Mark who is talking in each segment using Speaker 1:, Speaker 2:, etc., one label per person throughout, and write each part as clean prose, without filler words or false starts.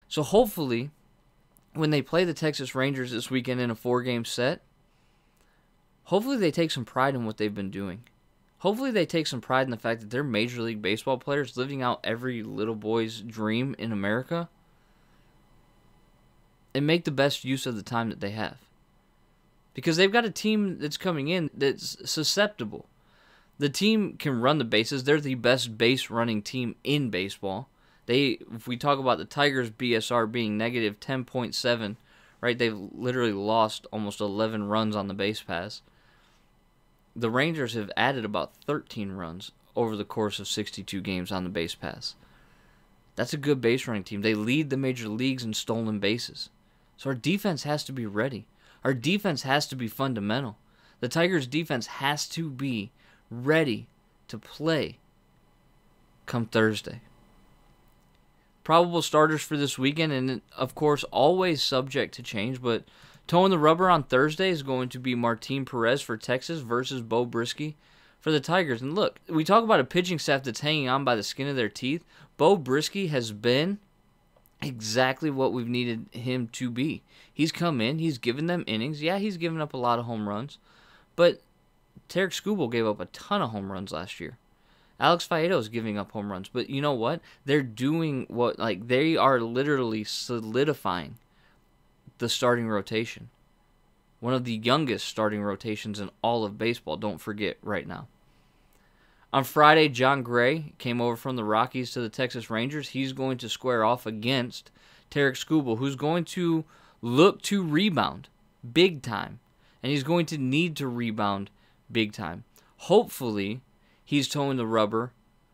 Speaker 1: So hopefully, when they play the Texas Rangers this weekend in a 4-game set, hopefully they take some pride in what they've been doing. Hopefully they take some pride in the fact that they're Major League Baseball players living out every little boy's dream in America and make the best use of the time that they have. Because they've got a team that's coming in that's susceptible. The team can run the bases. They're the best base running team in baseball. If we talk about the Tigers' BSR being negative 10.7, right? They've literally lost almost 11 runs on the base pass. The Rangers have added about 13 runs over the course of 62 games on the base pass. That's a good base running team. They lead the major leagues in stolen bases. So our defense has to be ready. Our defense has to be fundamental. The Tigers' defense has to be ready to play come Thursday. Probable starters for this weekend, and of course always subject to change, but toeing the rubber on Thursday is going to be Martin Perez for Texas versus Bo Brisky for the Tigers. And look, we talk about a pitching staff that's hanging on by the skin of their teeth. Bo Brisky has been exactly what we've needed him to be. He's come in, he's given them innings. Yeah, he's given up a lot of home runs, but Tarek Skubal gave up a ton of home runs last year. Alex Faedo is giving up home runs, but you know what? They're doing they are literally solidifying the starting rotation. One of the youngest starting rotations in all of baseball, don't forget right now. On Friday, John Gray came over from the Rockies to the Texas Rangers. He's going to square off against Tarek Skubal, who's going to look to rebound big time. And he's going to need to rebound big time. Hopefully, he's toeing the rubber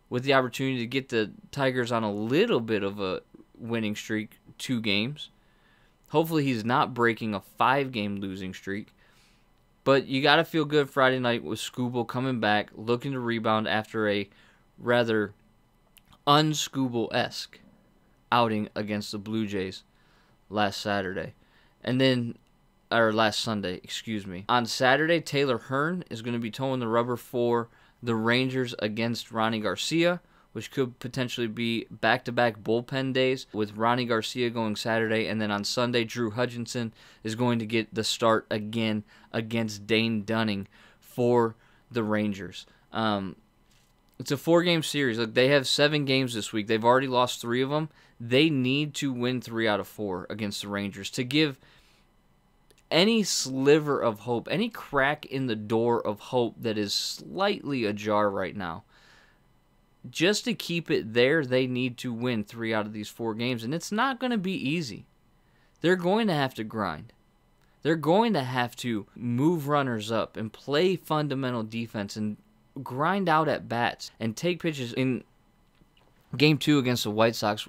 Speaker 1: with the opportunity to get the Tigers on a little bit of a winning streak, 2 games. Hopefully he's not breaking a 5-game losing streak. But you got to feel good Friday night with Skubal coming back, looking to rebound after a rather un-Skubal-esque outing against the Blue Jays last Sunday. On Saturday, Taylor Hearn is going to be toeing the rubber for the Rangers against Ronnie Garcia, which could potentially be back-to-back bullpen days with Ronnie Garcia going Saturday, and then on Sunday, Drew Hutchinson is going to get the start again against Dane Dunning for the Rangers. It's a 4-game series. Look, they have 7 games this week. They've already lost 3 of them. They need to win 3 out of 4 against the Rangers to give any sliver of hope, any crack in the door of hope that is slightly ajar right now. Just to keep it there, they need to win 3 out of these 4 games, and it's not going to be easy. They're going to have to grind. They're going to have to move runners up and play fundamental defense and grind out at bats and take pitches. In Game 2 against the White Sox,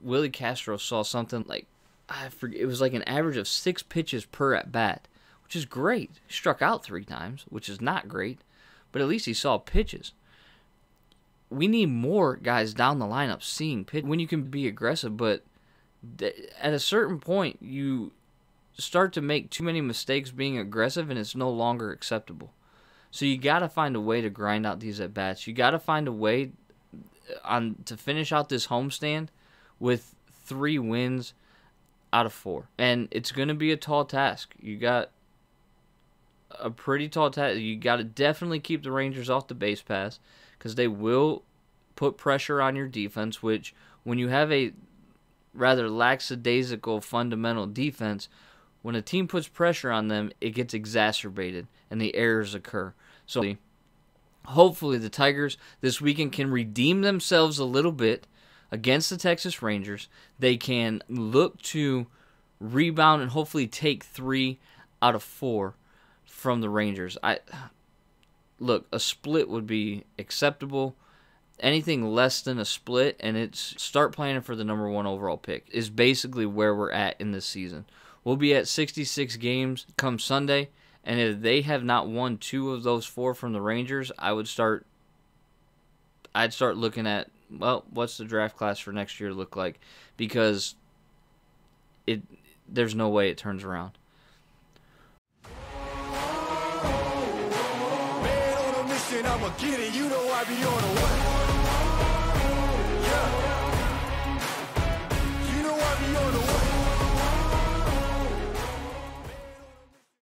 Speaker 1: Willie Castro saw something like, I forget, it was like an average of 6 pitches per at bat, which is great. He struck out 3 times, which is not great, but at least he saw pitches. We need more guys down the lineup seeing pitch when you can be aggressive, but at a certain point, you start to make too many mistakes being aggressive, and it's no longer acceptable. So you got to find a way to grind out these at-bats. You got to find a way to finish out this homestand with 3 wins out of 4. And it's going to be a tall task. You got a pretty tall task. You got to definitely keep the Rangers off the base pass because they will put pressure on your defense, which when you have a rather lackadaisical fundamental defense, when a team puts pressure on them, it gets exacerbated and the errors occur. So hopefully the Tigers this weekend can redeem themselves a little bit against the Texas Rangers. They can look to rebound and hopefully take 3 out of 4 from the Rangers. Look, a split would be acceptable. Anything less than a split, and it's start planning for the number 1 overall pick, is basically where we're at in this season. We'll be at 66 games come Sunday, and if they have not won 2 of those 4 from the Rangers, I'd start looking at, well, what's the draft class for next year look like? Because there's no way it turns around.
Speaker 2: Man on a mission, I'ma get it. You know I be on a what?